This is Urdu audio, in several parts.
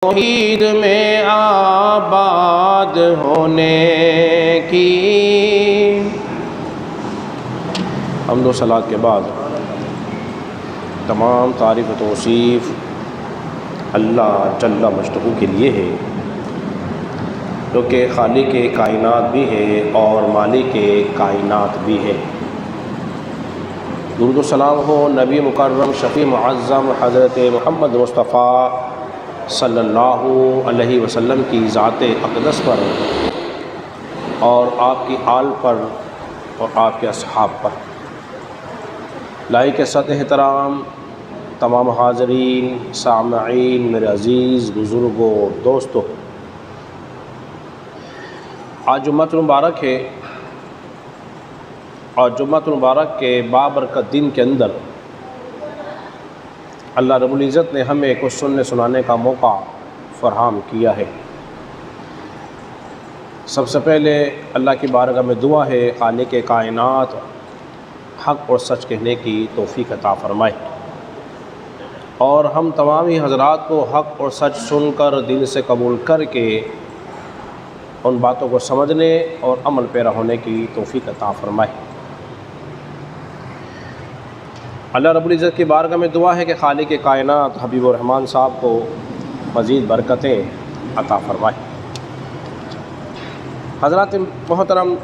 توحید میں آباد ہونے کی۔ حمد و صلات کے بعد تمام تعریف و توصیف اللہ جل مجدہ کے لیے ہے، جو کہ خالق کائنات بھی ہے اور مالک کائنات بھی ہے۔ درود و سلام ہو نبی مکرم شفیع معظم حضرت محمد مصطفیٰ صلی اللہ علیہ وسلم کی ذات اقدس پر اور آپ کی آل پر اور آپ کے اصحاب پر۔ لائق صد احترام تمام حاضرین سامعین، میرے عزیز بزرگوں دوستوں، آج جمعۃ المبارک ہے، اور جمعۃ المبارک کے بابرکت دن کے اندر اللہ رب العزت نے ہمیں کچھ سننے سنانے کا موقع فراہم کیا ہے۔ سب سے پہلے اللہ کی بارگاہ میں دعا ہے خالق کائنات حق اور سچ کہنے کی توفیق عطا فرمائے، اور ہم تمام ہی حضرات کو حق اور سچ سن کر دل سے قبول کر کے ان باتوں کو سمجھنے اور عمل پیرا ہونے کی توفیق عطا فرمائے۔ اللہ رب العزت کی بارگاہ میں دعا ہے کہ خالق کائنات حبیب الرحمن صاحب کو مزید برکتیں عطا فرمائے۔ حضرات محترم،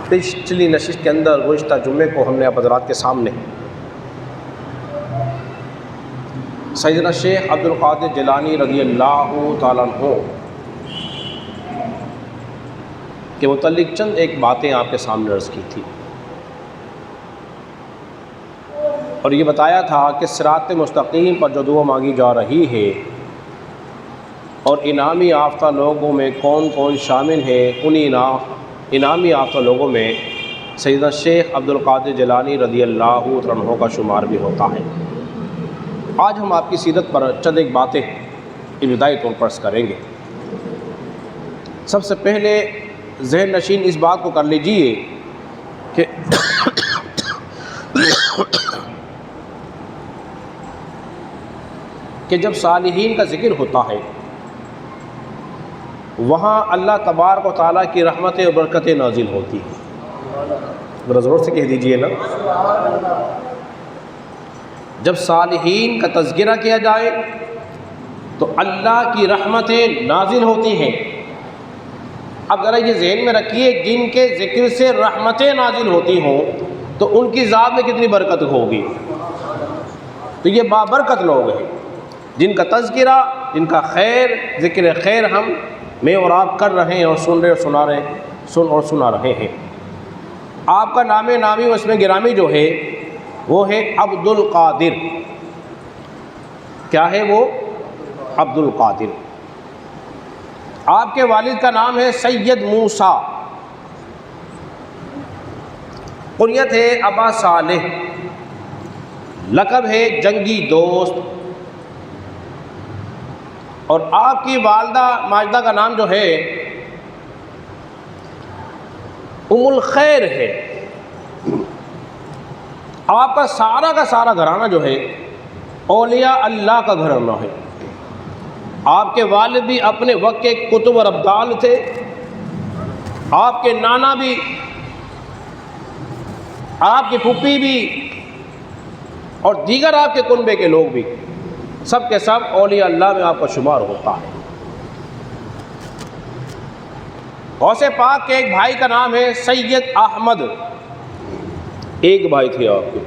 پچھلی نشست کے اندر گزشتہ جمعے کو ہم نے آپ حضرات کے سامنے سیدنا شیخ عبد القادر جیلانی رضی اللہ تعالیٰ عنہ کے متعلق چند ایک باتیں آپ کے سامنے عرض کی تھی، اور یہ بتایا تھا کہ صراط مستقیم پر جو دعا مانگی جا رہی ہے اور انعامی یافتہ لوگوں میں کون کون شامل ہے، انہی انعامی یافتہ لوگوں میں سیدنا شیخ عبد القادر جیلانی رضی اللہ عنہ کا شمار بھی ہوتا ہے۔ آج ہم آپ کی سیرت پر چند ایک باتیں ابتدائی طور پر عرض کریں گے۔ سب سے پہلے ذہن نشین اس بات کو کر لیجئے کہ جب صالحین کا ذکر ہوتا ہے وہاں اللہ تبارک و تعالیٰ کی رحمتیں اور برکتیں نازل ہوتی ہیں۔ ذرا زور سے کہہ دیجئے نا، جب صالحین کا تذکرہ کیا جائے تو اللہ کی رحمتیں نازل ہوتی ہیں۔ اب ذرا یہ ذہن میں رکھیے، جن کے ذکر سے رحمتیں نازل ہوتی ہوں تو ان کی ذات میں کتنی برکت ہوگی۔ تو یہ بابرکت لوگ ہیں جن کا تذکرہ، جن کا خیر، ذکر خیر ہم میں اور آپ کر رہے ہیں اور سن اور سنا رہے ہیں۔ آپ کا نام نامی و اسم گرامی جو ہے وہ ہے عبد القادر۔ کیا ہے وہ؟ عبد القادر۔ آپ کے والد کا نام ہے سید موسیٰ، کنیت ہے ابا صالح، لقب ہے جنگی دوست، اور آپ کی والدہ ماجدہ کا نام جو ہے ام الخیر ہے۔ آپ کا سارا گھرانہ جو ہے اولیاء اللہ کا گھرانہ ہے۔ آپ کے والد بھی اپنے وقت کے کتب اور ابدال تھے، آپ کے نانا بھی، آپ کی پھوپھی بھی، اور دیگر آپ کے کنبے کے لوگ بھی، سب کے سب اولیاء اللہ میں آپ کا شمار ہوتا ہے۔ غوث پاک کے ایک بھائی کا نام ہے سید احمد، ایک بھائی تھے آپ کے،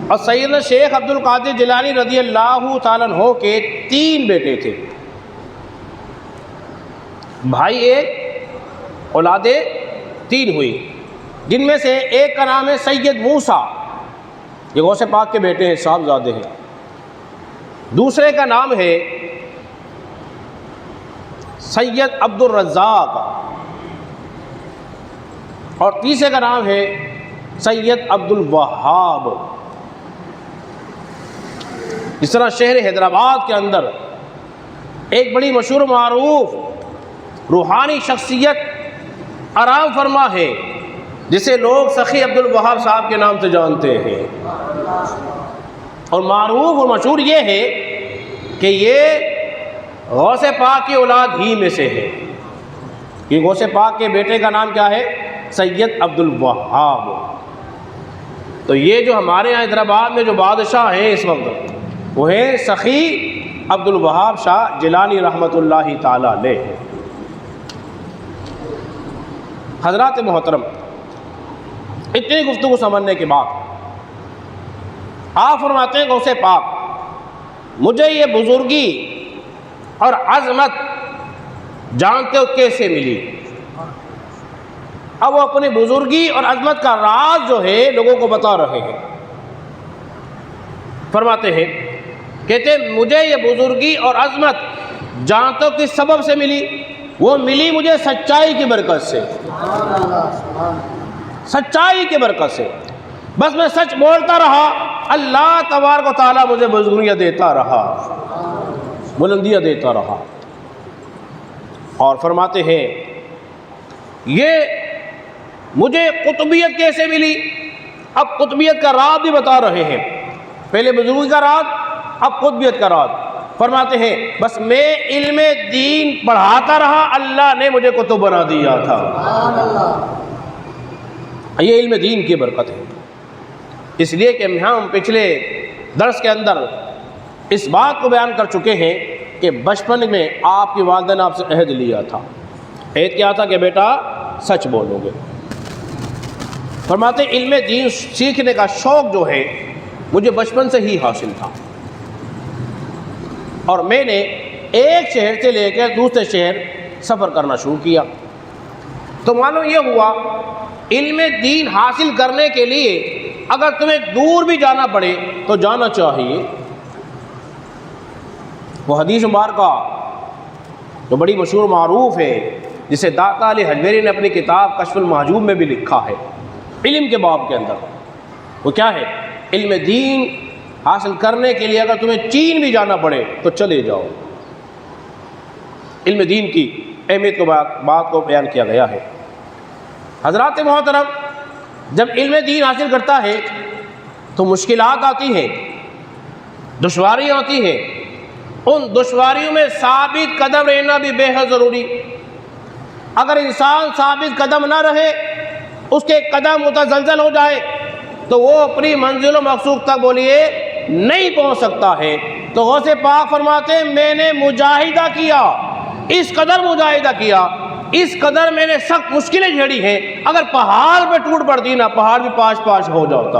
اور سیدنا شیخ عبد القادر جیلانی رضی اللہ تعالیٰ عنہ کے 3 بیٹے تھے، بھائی ایک اولادیں 3 ہوئی، جن میں سے ایک کا نام ہے سید موسیٰ، یہ غوث پاک کے بیٹے ہیں، صاحبزادے ہیں۔ دوسرے کا نام ہے سید عبد الرزاق، اور تیسرے کا نام ہے سید عبد الوہاب۔ اس طرح شہر حیدرآباد کے اندر ایک بڑی مشہور معروف روحانی شخصیت آرام فرما ہے جسے لوگ سخی عبد الوہاب صاحب کے نام سے جانتے ہیں، اور معروف اور مشہور یہ ہے کہ یہ غوث پاک کی اولاد ہی میں سے ہے. کہ غوث پاک کے بیٹے کا نام کیا ہے؟ سید عبد الوہاب. تو یہ جو ہمارے یہاں حیدرآباد میں جو بادشاہ ہیں اس وقت وہ ہے سخی عبد الوہاب شاہ جیلانی رحمۃ اللہ تعالی علیہ. حضرات محترم، اتنی گفتگو سمجھنے کے بعد آپ فرماتے ہیں غوث پاک مجھے یہ بزرگی اور عظمت جانتے ہو کیسے ملی؟ اب وہ اپنی بزرگی اور عظمت کا راز جو ہے لوگوں کو بتا رہے ہیں. فرماتے ہیں، کہتے ہیں مجھے یہ بزرگی اور عظمت جانتے ہو کس سبب سے ملی؟ وہ ملی مجھے سچائی کی برکت سے. سچائی کی برکت سے. بس میں سچ بولتا رہا، اللہ تبارک و تعالیٰ مجھے بزرگیاں دیتا رہا، بلندیاں دیتا رہا. اور فرماتے ہیں یہ مجھے قطبیت کیسے ملی؟ اب قطبیت کا راز بھی بتا رہے ہیں. پہلے بزرگی کا راز، اب قطبیت کا راز. فرماتے ہیں بس میں علم دین پڑھاتا رہا، اللہ نے مجھے قطب بنا دیا تھا. یہ علم دین کی برکت ہے. اس لیے کہ ہم پچھلے درس کے اندر اس بات کو بیان کر چکے ہیں کہ بچپن میں آپ کی والدہ نے آپ سے عہد لیا تھا. عہد کیا تھا کہ بیٹا سچ بولو گے. فرماتے علم دین سیکھنے کا شوق جو ہے مجھے بچپن سے ہی حاصل تھا، اور میں نے ایک شہر سے لے کر دوسرے شہر سفر کرنا شروع کیا. تو معلوم یہ ہوا علم دین حاصل کرنے کے لیے اگر تمہیں دور بھی جانا پڑے تو جانا چاہیے. وہ حدیث مبارکہ جو بڑی مشہور معروف ہے، جسے داتا علی حجویری نے اپنی کتاب کشف المحجوب میں بھی لکھا ہے علم کے باب کے اندر. وہ کیا ہے؟ علم دین حاصل کرنے کے لیے اگر تمہیں چین بھی جانا پڑے تو چلے جاؤ. علم دین کی اہمیت کو بات کو بیان کیا گیا ہے. حضرات محترم، جب علم دین حاصل کرتا ہے تو مشکلات آتی ہیں، دشواریاں آتی ہیں. ان دشواریوں میں ثابت قدم رہنا بھی بے حد ضروری. اگر انسان ثابت قدم نہ رہے، اس کے قدم متزلزل ہو جائے تو وہ اپنی منزل و مقصود تک بولیے نہیں پہنچ سکتا ہے. تو غوث پاک فرماتے ہیں میں نے مجاہدہ کیا، اس قدر مجاہدہ کیا، اس قدر میں نے سخت مشکلیں جھیڑی ہیں. اگر پہاڑ پہ ٹوٹ پڑتی نا، پہاڑ بھی پاش پاش ہو جاتا.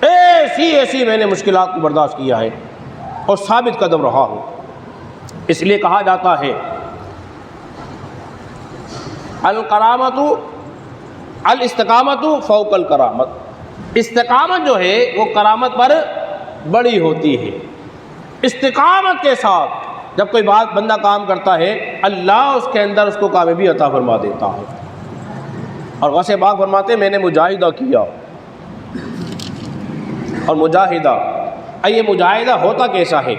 ایسی میں نے مشکلات کو برداشت کیا ہے اور ثابت قدم رہا ہوں. اس لیے کہا جاتا ہے الکرامت الاستقامت فوق الکرامت. استقامت جو ہے وہ کرامت پر بڑی ہوتی ہے. استقامت کے ساتھ جب کوئی بات بندہ کام کرتا ہے، اللہ اس کے اندر اس کو کامیابی عطا فرما دیتا ہے. اور غوث پاک فرماتے ہیں میں نے مجاہدہ کیا. اور مجاہدہ، یہ مجاہدہ ہوتا کیسا ہے؟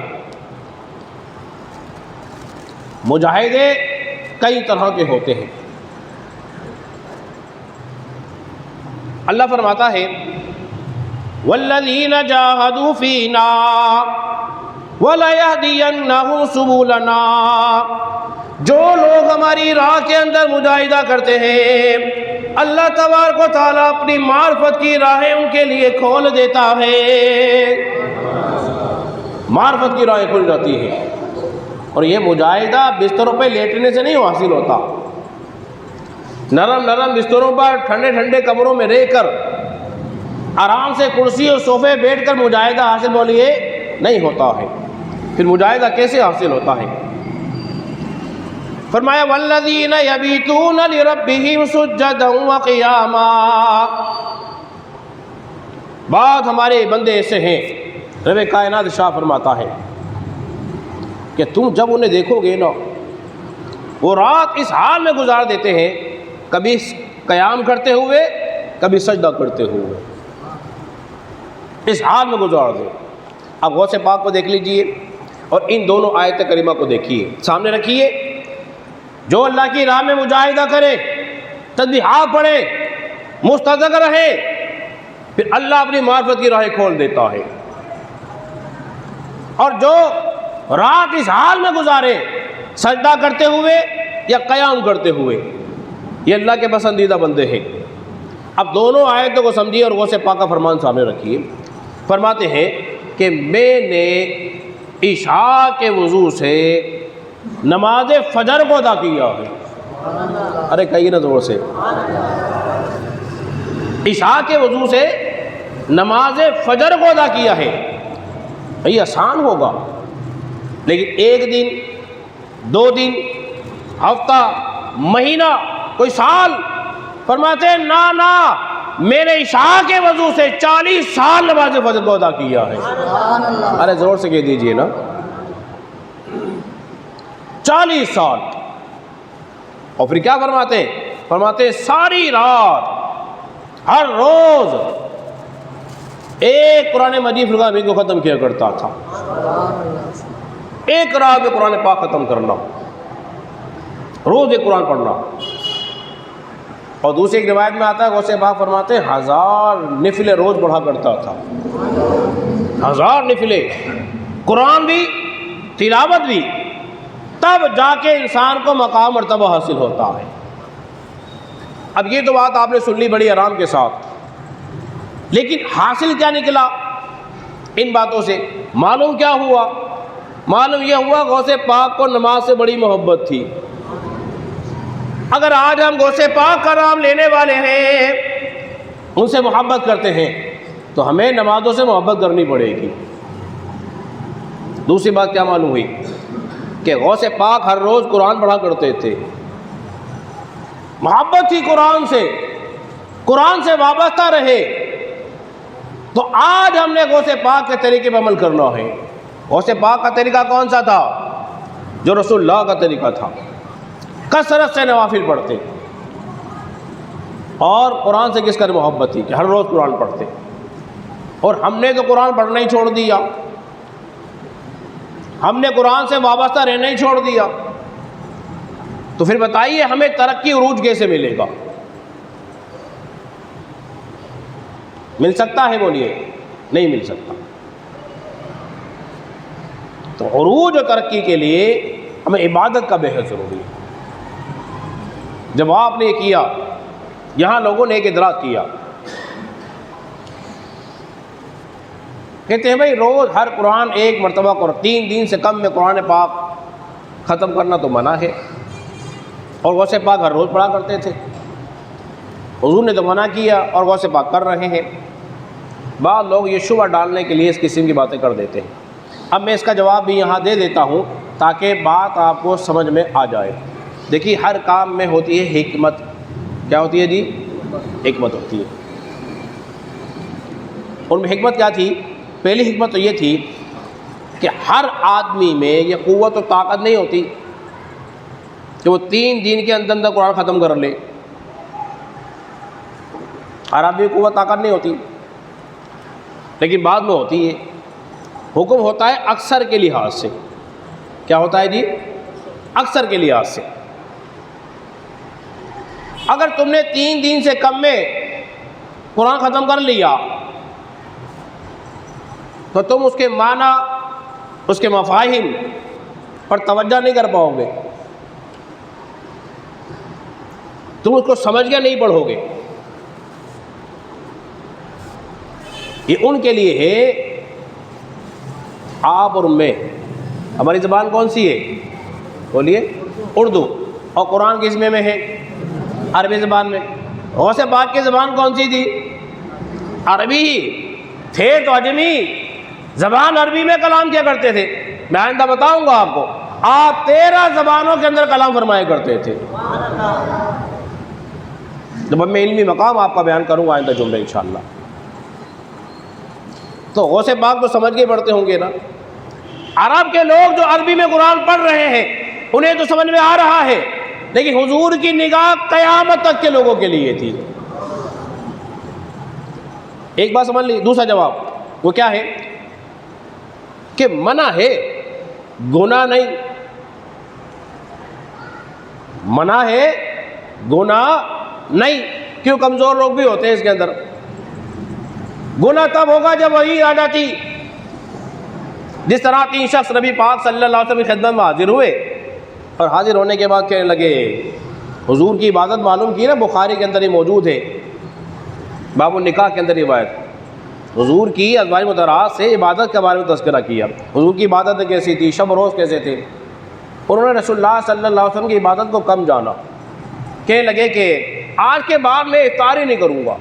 مجاہدے کئی طرح کے ہوتے ہیں. اللہ فرماتا ہے والذین جاہدوا فینا وَلَيَهْدِيَنَّهُمْ سُبُلَنَا. جو لوگ ہماری راہ کے اندر مجاہدہ کرتے ہیں، اللہ تبارک و تعالیٰ اپنی معرفت کی راہیں ان کے لیے کھول دیتا ہے. معرفت کی راہیں کھل جاتی ہیں. اور یہ مجاہدہ بستروں پہ لیٹنے سے نہیں حاصل ہوتا. نرم نرم بستروں پر ٹھنڈے ٹھنڈے کمروں میں رہ کر آرام سے کرسی اور صوفے بیٹھ کر مجاہدہ حاصل بولیے نہیں ہوتا ہے. پھر مجاہدہ کیسے حاصل ہوتا ہے؟ فرمایا والذین یبیتون لربہم سجدا وقیاما. بعض ہمارے بندے ایسے ہیں، رب کائنات شاہ فرماتا ہے کہ تم جب انہیں دیکھو گے نا، وہ رات اس حال میں گزار دیتے ہیں، کبھی قیام کرتے ہوئے کبھی سجدہ کرتے ہوئے، اس حال میں گزار دے. اب غوث پاک کو دیکھ لیجئے اور ان دونوں آیت کریمہ کو دیکھیے، سامنے رکھیے. جو اللہ کی راہ میں مجاہدہ کرے، تسبیحات پڑھے، مستذکر رہے، پھر اللہ اپنی معرفت کی راہیں کھول دیتا ہے. اور جو رات اس حال میں گزارے، سجدہ کرتے ہوئے یا قیام کرتے ہوئے، یہ اللہ کے پسندیدہ بندے ہیں۔ اب دونوں آیتوں کو سمجھیے اور غوث پاک کا فرمان سامنے رکھیے۔ فرماتے ہیں کہ میں نے عشاء کے وضو سے نماز فجر کو ادا کیا ہے۔ ارے کہیے نا زور سے، عشاء کے وضو سے نماز فجر کو ادا کیا ہے۔ یہ آسان ہوگا، لیکن ایک دن، 2 دن، ہفتہ، مہینہ، کوئی سال، فرماتے ہیں نا میں نے عشاء کے وضو سے 40 سال نماز فجر کو ادا کیا ہے۔ ارے زور سے کہہ دیجئے نا، 40 سال۔ اور پھر کیا فرماتے ہیں؟ فرماتے ہیں ساری رات، ہر روز ایک قرآن مجید فرقان حمید کو ختم کیا کرتا تھا۔ ایک رات میں قرآن پاک ختم کرنا، روز ایک قرآن پڑھنا۔ اور دوسری ایک روایت میں آتا ہے غوث پاک فرماتے ہیں 1000 نفلیں روز پڑھا کرتا تھا۔ 1000 نفلیں، قرآن بھی، تلاوت بھی، تب جا کے انسان کو مقام مرتبہ حاصل ہوتا ہے۔ اب یہ تو بات آپ نے سن لی بڑی آرام کے ساتھ، لیکن حاصل کیا نکلا ان باتوں سے؟ معلوم کیا ہوا؟ معلوم یہ ہوا غوث پاک کو نماز سے بڑی محبت تھی۔ اگر آج ہم غوث پاک کا نام لینے والے ہیں، ان سے محبت کرتے ہیں، تو ہمیں نمازوں سے محبت کرنی پڑے گی۔ دوسری بات کیا معلوم ہوئی؟ کہ غوث پاک ہر روز قرآن پڑھا کرتے تھے، محبت تھی قرآن سے، قرآن سے وابستہ رہے۔ تو آج ہم نے غوث پاک کے طریقے پر عمل کرنا ہے۔ غوث پاک کا طریقہ کون سا تھا؟ جو رسول اللہ کا طریقہ تھا، کثرت سے نوافل پڑھتے، اور قرآن سے کس قدر محبت تھی کہ ہر روز قرآن پڑھتے۔ اور ہم نے تو قرآن پڑھنا ہی چھوڑ دیا، ہم نے قرآن سے وابستہ رہنا ہی چھوڑ دیا، تو پھر بتائیے ہمیں ترقی عروج کیسے ملے گا؟ مل سکتا ہے؟ بولیے، نہیں مل سکتا۔ تو عروج و ترقی کے لیے ہمیں عبادت کا بے حد ضروری ہے۔ جب آپ نے کیا، یہاں لوگوں نے ایک ادراک کیا، کہتے ہیں بھائی روز ہر قرآن ایک مرتبہ 3 دن سے کم میں قرآن پاک ختم کرنا تو منع ہے، اور غوث پاک ہر روز پڑھا کرتے تھے۔ حضور نے تو منع کیا اور غوث پاک کر رہے ہیں۔ بعض لوگ یہ شبہ ڈالنے کے لیے اس قسم کی باتیں کر دیتے ہیں۔ اب میں اس کا جواب بھی یہاں دے دیتا ہوں تاکہ بات آپ کو سمجھ میں آ جائے۔ دیکھیے ہر کام میں ہوتی ہے حکمت۔ کیا ہوتی ہے جی؟ حکمت ہوتی ہے۔ ان میں حکمت کیا تھی؟ پہلی حکمت تو یہ تھی کہ ہر آدمی میں یہ قوت و طاقت نہیں ہوتی کہ وہ 3 دن کے اندر قرآن ختم کر لے۔ ہر آدمی میں قوت طاقت نہیں ہوتی، لیکن بعد میں ہوتی ہے۔ حکم ہوتا ہے اکثر کے لحاظ سے۔ کیا ہوتا ہے جی؟ اکثر کے لحاظ سے۔ اگر تم نے 3 دن سے کم میں قرآن ختم کر لیا تو تم اس کے معنی، اس کے مفاہیم پر توجہ نہیں کر پاؤ گے، تم اس کو سمجھ کے نہیں پڑھو گے۔ یہ ان کے لیے ہے، آپ اور میں۔ ہماری زبان کون سی ہے؟ بولیے، اردو۔ اور قرآن کس میں ہے؟ عربی زبان میں۔ غوث پاک کی زبان کون سی تھی؟ عربی ہی تھے، تو اجمی زبان عربی میں کلام کیا کرتے تھے۔ میں آئندہ بتاؤں گا آپ کو، آپ 13 زبانوں کے اندر کلام فرمایا کرتے تھے۔ جب میں علمی مقام آپ کا بیان کروں گا آئندہ جمعے انشاءاللہ۔ تو غوث پاک تو سمجھ کے پڑھتے ہوں گے نا۔ عرب کے لوگ جو عربی میں قرآن پڑھ رہے ہیں انہیں تو سمجھ میں آ رہا ہے، لیکن حضور کی نگاہ قیامت تک کے لوگوں کے لیے تھی۔ ایک بات سمجھ لی۔ دوسرا جواب وہ کیا ہے؟ کہ منع ہے، گناہ نہیں۔ منع ہے، گناہ نہیں۔ کیوں؟ کمزور لوگ بھی ہوتے ہیں اس کے اندر۔ گناہ تب ہوگا جب وحی آ جاتی، جس طرح 3 شخص نبی پاک صلی اللہ علیہ وسلم کی خدمت میں حاضر ہوئے اور حاضر ہونے کے بعد کہنے لگے، حضور کی عبادت معلوم کی نا، بخاری کے اندر یہ موجود ہے، باب النکاح کے اندر روایت، حضور کی ازواج مطہرات سے عبادت کے بارے میں تذکرہ کیا، حضور کی عبادت کیسی تھی، شب روز کیسے تھے. انہوں نے رسول اللہ صلی اللہ علیہ وسلم کی عبادت کو کم جانا، کہنے لگے کہ آج کے بعد میں افطار ہی نہیں کروں گا.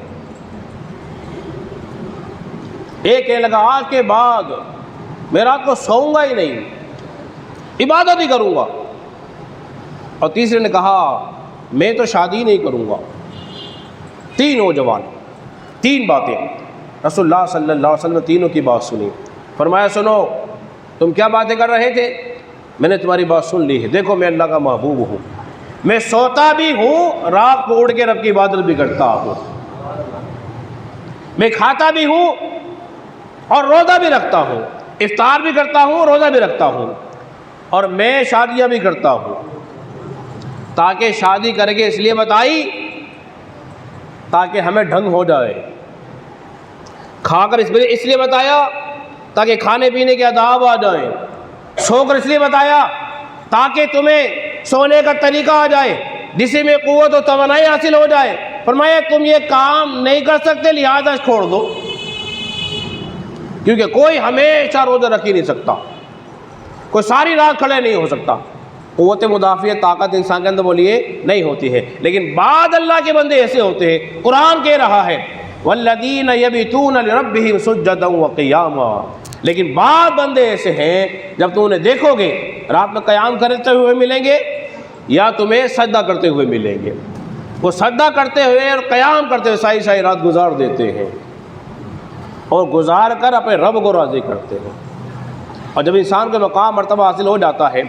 ایک کہنے لگا آج کے بعد میں رات کو سوؤں گا ہی نہیں، عبادت ہی کروں گا. اور تیسرے نے کہا میں تو شادی نہیں کروں گا. 3 نوجوان، 3 باتیں. رسول اللہ صلی اللہ علیہ وسلم نے تینوں کی بات سنی، فرمایا سنو تم کیا باتیں کر رہے تھے، میں نے تمہاری بات سن لی ہے. دیکھو میں اللہ کا محبوب ہوں، میں سوتا بھی ہوں، رات کو اڑ کے رب کی عبادت بھی کرتا ہوں، میں کھاتا بھی ہوں اور روزہ بھی رکھتا ہوں، افطار بھی کرتا ہوں، روزہ بھی رکھتا ہوں، اور میں شادیاں بھی کرتا ہوں. تاکہ شادی کر کے اس لیے بتائی تاکہ ہمیں ڈھنگ ہو جائے، کھا کر اس لیے بتایا تاکہ کھانے پینے کے آداب آ جائیں، سو کر اس لیے بتایا تاکہ تمہیں سونے کا طریقہ آ جائے، جسے میں قوت و توانائی حاصل ہو جائے. فرمایا تم یہ کام نہیں کر سکتے لہذا چھوڑ دو، کیونکہ کوئی ہمیشہ روزہ رکھ ہی نہیں سکتا، کوئی ساری رات کھڑے نہیں ہو سکتا. قوت مدافعت طاقت انسان کے اندر بولیے نہیں ہوتی ہے، لیکن بعد اللہ کے بندے ایسے ہوتے ہیں. قرآن کہہ رہا ہے والذین یبیتون لربہم سجدا وقیاما، لیکن بعض بندے ایسے ہیں جب تم انہیں دیکھو گے رات میں قیام کرتے ہوئے ملیں گے یا تمہیں سجدہ کرتے ہوئے ملیں گے. وہ سجدہ کرتے ہوئے اور قیام کرتے ہوئے ساری ساری رات گزار دیتے ہیں اور گزار کر اپنے رب کو راضی کرتے ہیں. اور جب انسان کو مقام مرتبہ حاصل ہو جاتا ہے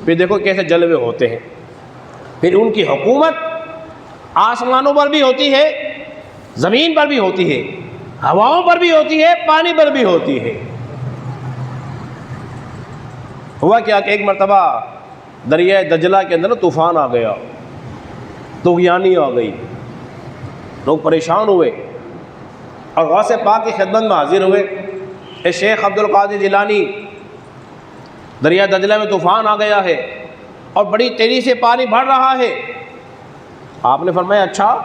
پھر دیکھو کیسے جلوے ہوتے ہیں. پھر ان کی حکومت آسمانوں پر بھی ہوتی ہے، زمین پر بھی ہوتی ہے، ہواؤں پر بھی ہوتی ہے، پانی پر بھی ہوتی ہے. ہوا کیا کہ ایک مرتبہ دریائے دجلہ کے اندر طوفان آ گیا، طغیانی آ گئی، لوگ پریشان ہوئے اور غوث پاک کی خدمت میں حاضر ہوئے. اے شیخ عبد القادر جیلانی، دریا دجلہ میں طوفان آ گیا ہے اور بڑی تیزی سے پانی بڑھ رہا ہے. آپ نے فرمایا اچھا.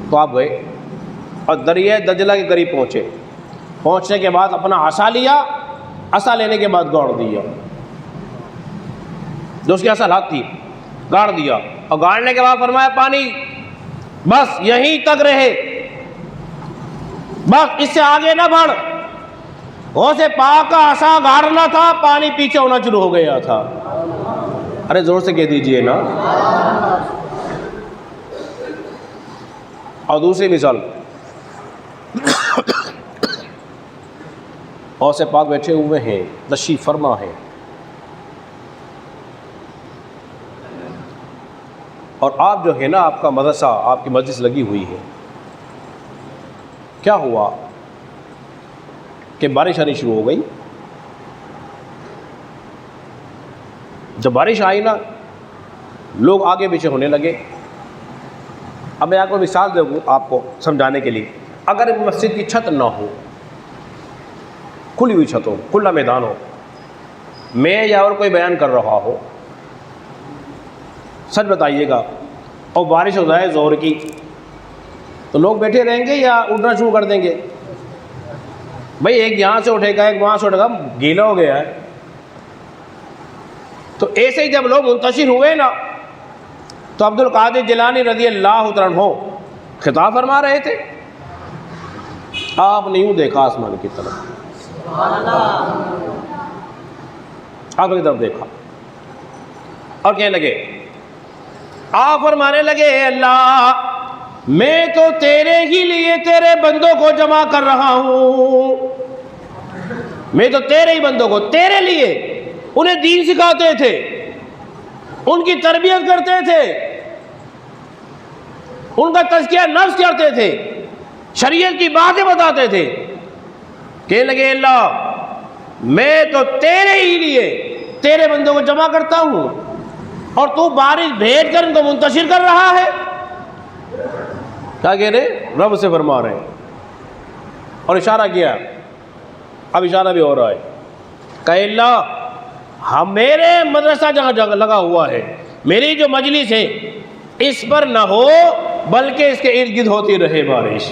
تو آپ گئے اور دریائے دجلہ کے قریب پہنچے. پہنچنے کے بعد اپنا عصا لیا، عصا لینے کے بعد گاڑ دیا، جو اس کی اصل حد تھی گاڑ دیا، اور گاڑنے کے بعد فرمایا پانی بس یہیں تک رہے، بس اس سے آگے نہ بڑھ. غوث پاک کا عصا گاڑنا تھا، پانی پیچھے ہونا شروع ہو گیا تھا. ارے زور سے کہہ دیجئے نا. اور دوسری مثال، غوث پاک بیٹھے ہوئے ہیں، تشریف فرما ہے، اور آپ جو ہے نا آپ کا مدرسہ، آپ کی مجلس لگی ہوئی ہے. کیا ہوا کہ بارش آنی شروع ہو گئی. جب بارش آئی نا لوگ آگے پیچھے ہونے لگے. اب میں آپ کو مثال دوں آپ کو سمجھانے کے لیے. اگر مسجد کی چھت نہ ہو، کھلی ہوئی چھت ہو، کھلا میدان ہو، میں یا اور کوئی بیان کر رہا ہو، سچ بتائیے گا، اور بارش ہو جائے زور کی، تو لوگ بیٹھے رہیں گے یا اٹھنا شروع کر دیں گے؟ بھائی ایک یہاں سے اٹھے گا، ایک وہاں سے اٹھے گا، گیلا ہو گیا ہے. تو ایسے ہی جب لوگ منتشر ہوئے نا تو عبد القادر جیلانی رضی اللہ تعالیٰ عنہ خطاب فرما رہے تھے. آپ نے یوں دیکھا آسمان کی طرف، آپ کی طرف دیکھا اور کہنے لگے، آپ فرمانے لگے اے اللہ میں تو تیرے ہی لیے تیرے بندوں کو جمع کر رہا ہوں، میں تو تیرے ہی بندوں کو تیرے لیے انہیں دین سکھاتے تھے، ان کی تربیت کرتے تھے، ان کا تزکیہ نفس کرتے تھے، شریعت کی باتیں بتاتے تھے. کہنے لگے اللہ میں تو تیرے ہی لیے تیرے بندوں کو جمع کرتا ہوں اور تو بارش بھیج کر ان کو منتشر کر رہا ہے. کیا کہہ رہے؟ رب سے فرما رہے ہیں. اور اشارہ کیا اب اشارہ بھی ہو رہا ہے کہ اللہ ہم میرے مدرسہ جہاں لگا ہوا ہے، میری جو مجلس ہے اس پر نہ ہو بلکہ اس کے ارد گرد ہوتی رہے بارش۔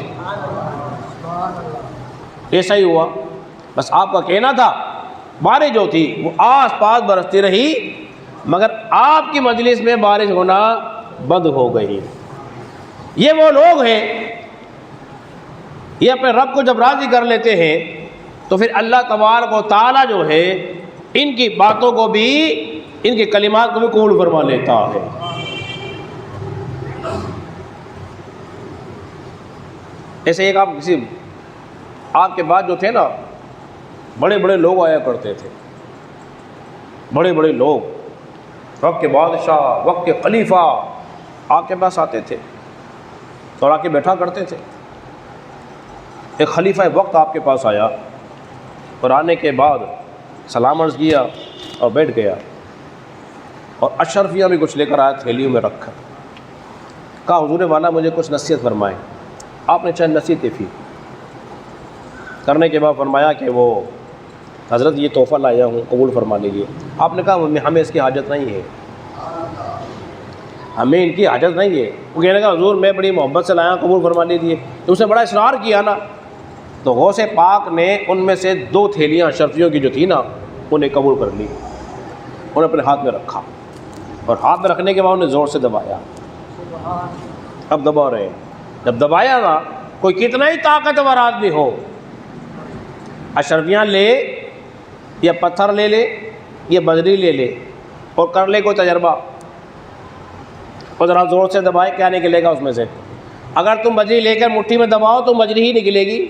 ایسا ہی ہوا، بس آپ کا کہنا تھا بارش جو تھی وہ آس پاس برستی رہی، مگر آپ کی مجلس میں بارش ہونا بند ہو گئی۔ یہ وہ لوگ ہیں، یہ اپنے رب کو جب راضی کر لیتے ہیں تو پھر اللہ تبارک و تعالیٰ جو ہے ان کی باتوں کو بھی، ان کے کلمات کو بھی قبول فرما لیتا ہے۔ ایسے ایک آپ کے بعد جو تھے نا، بڑے بڑے لوگ آیا کرتے تھے، بڑے بڑے لوگ، وقت کے بادشاہ، وقت کے خلیفہ آپ کے پاس آتے تھے اور آ کے بیٹھا کرتے تھے۔ ایک خلیفہ وقت آپ کے پاس آیا اور آنے کے بعد سلام عرض کیا اور بیٹھ گیا، اور اشرفیہ بھی کچھ لے کر آیا تھیلیوں میں رکھ کر، کہا حضور والا مجھے کچھ نصیحت فرمائیں۔ آپ نے چند نصیحتیں کی، کرنے کے بعد فرمایا کہ وہ حضرت یہ تحفہ لایا ہوں، قبول فرما لیجیے۔ آپ نے کہا ہمیں اس کی حاجت نہیں ہے، ہمیں ان کی حاجت نہیں ہے۔ وہ کہنے لگا حضور میں بڑی محبت سے لایا، قبول فرما لیجیے۔ تو اس نے بڑا اصرار کیا نا، تو غوث پاک نے ان میں سے 2 تھیلیاں اشرفیوں کی جو تھی نا انہیں قبول کر لی، انہیں اپنے ہاتھ میں رکھا، اور ہاتھ میں رکھنے کے بعد انہیں زور سے دبایا۔ اب دبا رہے ہیں، جب دبایا نا، کوئی کتنا ہی طاقتور آدمی ہو، اشرفیاں لے یا پتھر لے لے یا بجری لے لے اور کر لے کوئی تجربہ، اور ذرا زور سے دبائے، کیا نکلے گا اس میں سے؟ اگر تم بجری لے کر مٹھی میں دباؤ تو بجری ہی نکلے گی۔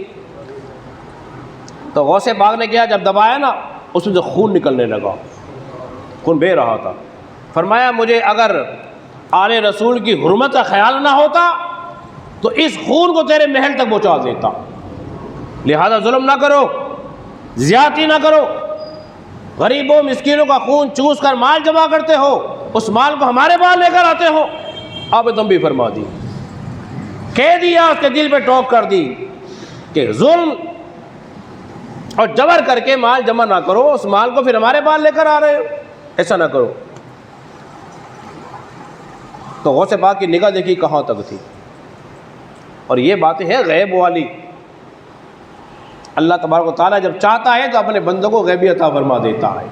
تو غوث پاک نے کیا، جب دبایا نا اس میں سے خون نکلنے لگا، خون بہہ رہا تھا۔ فرمایا مجھے اگر آل رسول کی حرمت کا خیال نہ ہوتا تو اس خون کو تیرے محل تک پہنچا دیتا، لہذا ظلم نہ کرو، زیادتی نہ کرو، غریبوں مسکینوں کا خون چوس کر مال جمع کرتے ہو، اس مال کو ہمارے پاس لے کر آتے ہو۔ آپ نے تم بھی فرما دی، کہہ دیا، اس کے دل پہ ٹوک کر دی کہ ظلم اور جبر کر کے مال جمع نہ کرو، اس مال کو پھر ہمارے پاس لے کر آ رہے ہو، ایسا نہ کرو۔ تو غوث پاک کی نگاہ دیکھی کہاں تک تھی، اور یہ باتیں ہیں غیب والی۔ اللہ تبارک و تعالیٰ جب چاہتا ہے تو اپنے بندوں کو غیبی عطا فرما دیتا ہے۔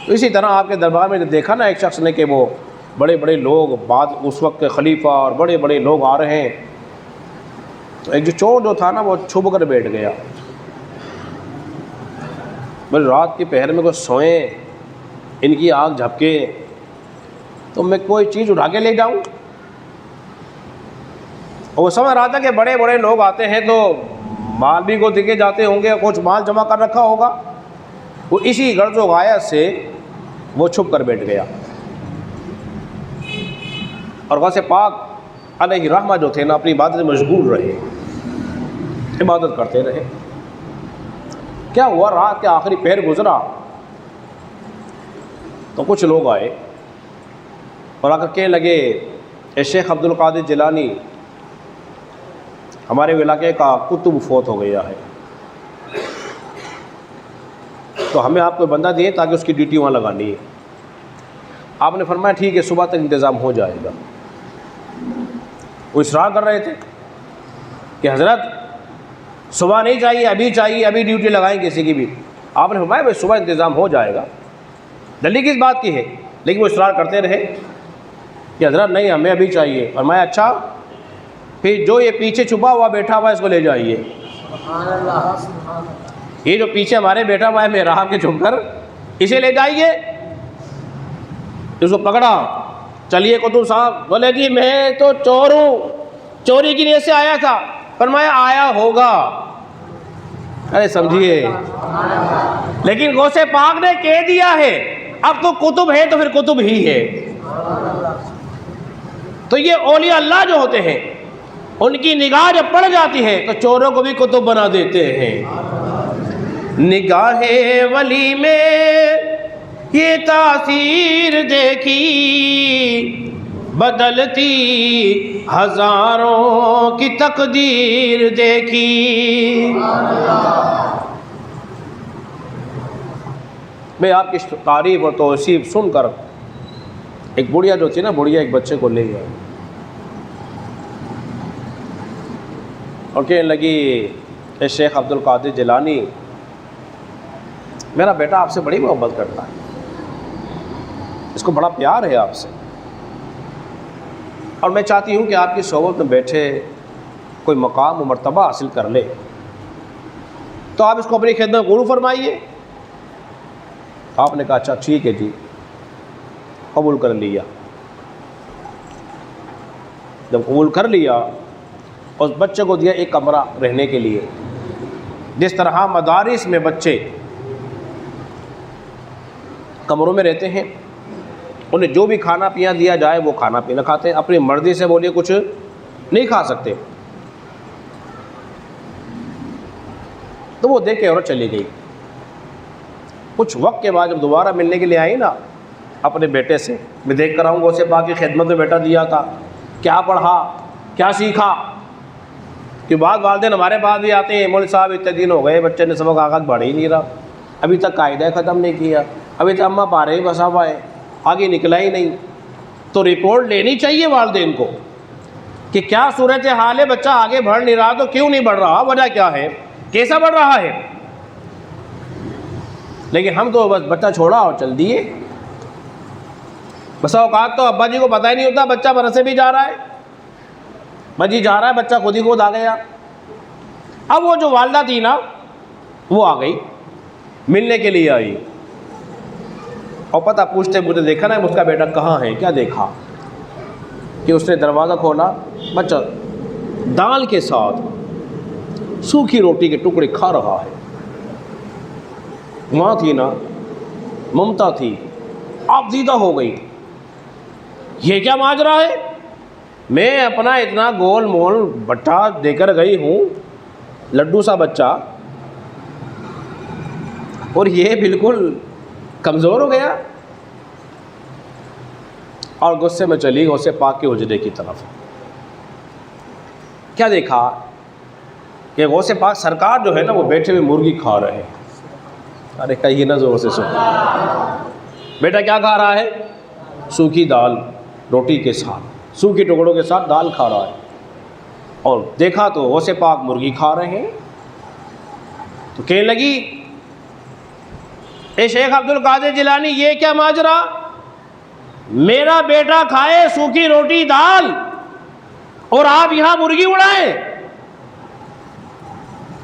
تو اسی طرح آپ کے دربار میں دیکھا نا ایک شخص نے کہ وہ بڑے بڑے لوگ، بعد اس وقت کے خلیفہ اور بڑے بڑے لوگ آ رہے ہیں، تو ایک جو چور جو تھا نا وہ چھپ کر بیٹھ گیا، بولے رات کی پہر میں کوئی سوئیں، ان کی آنکھ جھپکے تو میں کوئی چیز اٹھا کے لے جاؤں۔ اور وہ سمجھ رہا تھا کہ بڑے بڑے لوگ آتے ہیں تو مال بھی کو دکھے جاتے ہوں گے، کچھ مال جمع کر رکھا ہوگا، وہ اسی غرض و غایت سے وہ چھپ کر بیٹھ گیا۔ اور غوث پاک علیہ رحمہ جو تھے نا اپنی عبادت میں مشغول رہے، عبادت کرتے رہے۔ کیا ہوا، رات کے آخری پہر گزرا تو کچھ لوگ آئے اور آ کر کہنے لگے اے شیخ عبد القادر جیلانی، ہمارے علاقے کا قطب فوت ہو گیا ہے، تو ہمیں آپ کو بندہ دیے تاکہ اس کی ڈیوٹی وہاں لگانی ہے۔ آپ نے فرمایا ٹھیک ہے، صبح تک انتظام ہو جائے گا۔ وہ اصرار کر رہے تھے کہ حضرت صبح نہیں چاہیے، ابھی چاہیے، ابھی ڈیوٹی لگائیں کسی کی بھی۔ آپ نے فرمایا بھائی صبح انتظام ہو جائے گا، دلی کس بات کی ہے؟ لیکن وہ اصرار کرتے رہے کہ حضرت نہیں ہمیں ابھی چاہیے۔ فرمایا اچھا پھر جو یہ پیچھے چھپا ہوا بیٹھا ہوا ہے اس کو لے جائیے، یہ جو پیچھے ہمارے بیٹھا ہوا ہے محراب کے چھپ کر، اسے لے جائیے۔ اس کو پکڑا، چلیے قطب صاحب۔ بولے جی میں تو چور ہوں، چوری کی نیت سے آیا تھا۔ فرمایا آیا ہوگا، ارے سمجھیے، لیکن غوث پاک نے کہہ دیا ہے اب تو قطب ہے تو پھر قطب ہی ہے۔ تو یہ اولیاء اللہ جو ہوتے ہیں ان کی نگاہ جب پڑ جاتی ہے تو چوروں کو بھی قطب بنا دیتے ہیں۔ نگاہ ولی میں یہ تاثیر دیکھی، بدلتی ہزاروں کی تقدیر دیکھی. میں آپ کی تعریف اور توصیف سن کر ایک بڑھیا جو تھی نا بڑھیا ایک بچے کو لے گیا اور کہنے لگی اے شیخ عبد القادر جیلانی میرا بیٹا آپ سے بڑی محبت کرتا ہے, اس کو بڑا پیار ہے آپ سے, اور میں چاہتی ہوں کہ آپ کی صحبت میں بیٹھے کوئی مقام و مرتبہ حاصل کر لے, تو آپ اس کو اپنی خدمت قبول فرمائیے. آپ نے کہا اچھا ٹھیک ہے جی, قبول کر لیا. جب قبول کر لیا اس بچے کو دیا ایک کمرہ رہنے کے لیے. جس طرح مدارس میں بچے کمروں میں رہتے ہیں, انہیں جو بھی کھانا پینا دیا جائے وہ کھانا پینا کھاتے ہیں, اپنی مرضی سے بولیے کچھ نہیں کھا سکتے. تو وہ دیکھ کے عورت چلی گئی. کچھ وقت کے بعد جب دوبارہ ملنے کے لیے آئی نا اپنے بیٹے سے, میں دیکھ کر آؤں گا اسے پاک کی خدمت میں بیٹا دیا تھا, کیا پڑھا کیا سیکھا. کہ بعض والدین ہمارے پاس بھی آتے ہیں, مولوی صاحب اتنے دن ہو گئے بچے نے سبق آغاز بڑھ ہی نہیں رہا, ابھی تک قاعدہ ختم نہیں کیا, ابھی تک اماں پارے ہی بسا ہوا ہے, آگے نکلا ہی نہیں. تو رپورٹ لینی چاہیے والدین کو کہ کیا صورت حال ہے, بچہ آگے بڑھ نہیں رہا تو کیوں نہیں بڑھ رہا, وجہ کیا ہے, کیسا بڑھ رہا ہے. لیکن ہم تو بس بچہ چھوڑا اور چل دیے. بسا اوقات تو ابا جی کو پتہ ہی نہیں ہوتا بچہ برسے بھی جا رہا ہے, بجی جا رہا ہے, بچہ خود ہی خود آ گیا. اب وہ جو والدہ تھی نا وہ آ گئی, ملنے کے لیے آئی, اور پتہ پوچھتے مجھے دیکھا نا اس کا بیٹا کہاں ہے. کیا دیکھا کہ اس نے دروازہ کھولا, بچہ دال کے ساتھ سوکھی روٹی کے ٹکڑے کھا رہا ہے. ماں تھی نا, ممتا تھی, آبزیدہ ہو گئی. یہ کیا ماجرا ہے, میں اپنا اتنا گول مول بٹا دے کر گئی ہوں, لڈو سا بچہ, اور یہ بالکل کمزور ہو گیا. اور غصے میں چلی غوث پاک کے حجرے کی طرف. کیا دیکھا کہ غوث پاک سرکار جو ہے نا وہ بیٹھے ہوئے مرغی کھا رہے ہیں. ارے کہیے نا زور سے سن, بیٹا کیا کھا رہا ہے, سوکھی دال روٹی کے ساتھ, سوکھی ٹکڑوں کے ساتھ دال کھا رہا ہے. اور دیکھا تو غوث پاک مرغی کھا رہے ہیں. تو کہنے لگی اے شیخ عبد القادر جیلانی یہ کیا ماجرا, میرا بیٹا کھائے سوکھی روٹی دال اور آپ یہاں مرغی اڑائیں,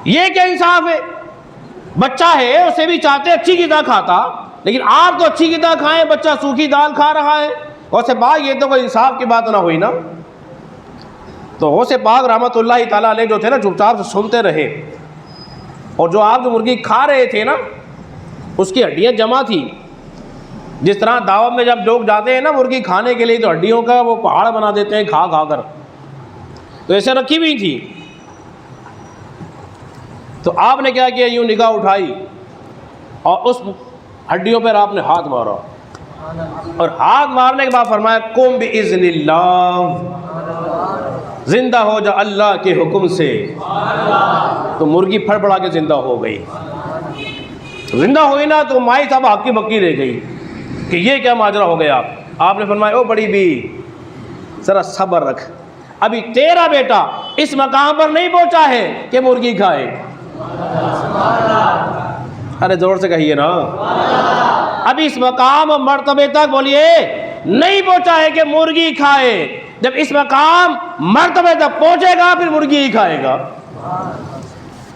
یہ کیا انصاف ہے. بچہ ہے اسے بھی چاہتے اچھی غذا کھاتا, لیکن آپ تو اچھی غذا کھائیں, بچہ سوکھی دال کھا رہا ہے. غوث پاک یہ تو کوئی انصاف کی بات نہ ہوئی نا. تو غوث پاک رحمۃ اللہ تعالیٰ علیہ جو تھے نا چپ چاپ سے سنتے رہے, اور جو آپ جو مرغی کھا رہے تھے نا اس کی ہڈیاں جمع تھی. جس طرح دعوت میں جب لوگ جاتے ہیں نا مرغی کھانے کے لیے تو ہڈیوں کا وہ پہاڑ بنا دیتے ہیں کھا کھا کر, تو ایسے رکھی ہوئی تھی. تو آپ نے کیا کیا, یوں نگاہ اٹھائی اور اس ہڈیوں پر آپ نے ہاتھ مارا, اور ہاتھ مارنے کے بعد فرمایا قم باذن اللہ, زندہ ہو جا اللہ کے حکم سے. تو مرغی پھڑ پڑا کے زندہ ہو گئی. زندہ ہوئی نا تو مائی صاحب ہکی بکی رہ گئی کہ یہ کیا ماجرا ہو گیا. آپ نے فرمایا او بڑی بی ذرا صبر رکھ, ابھی تیرا بیٹا اس مقام پر نہیں پہنچا ہے کہ مرغی کھائے. ارے زور سے کہیے نا, ابھی اس مقام اور مرتبے تک بولیے نہیں پہنچا ہے کہ مرغی کھائے. جب اس مقام مرتبے تک پہنچے گا پھر مرغی ہی کھائے گا.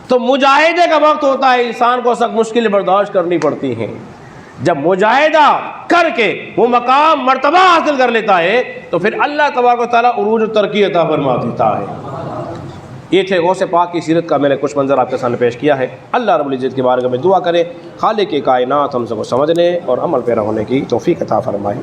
تو مجاہدے کا وقت ہوتا ہے, انسان کو سخت مشکل برداشت کرنی پڑتی ہیں. جب مجاہدہ کر کے وہ مقام مرتبہ حاصل کر لیتا ہے تو پھر اللہ تبارک و تعالیٰ عروج و ترقی عطا فرما دیتا ہے. یہ تھے غوث پاک کی سیرت کا میں نے کچھ منظر آپ کے سامنے پیش کیا ہے. اللہ رب العزت کی بارگاہ میں دعا کرے خالق کائنات ہم سب کو سمجھنے اور عمل پیرا ہونے کی توفیق عطا فرمائے.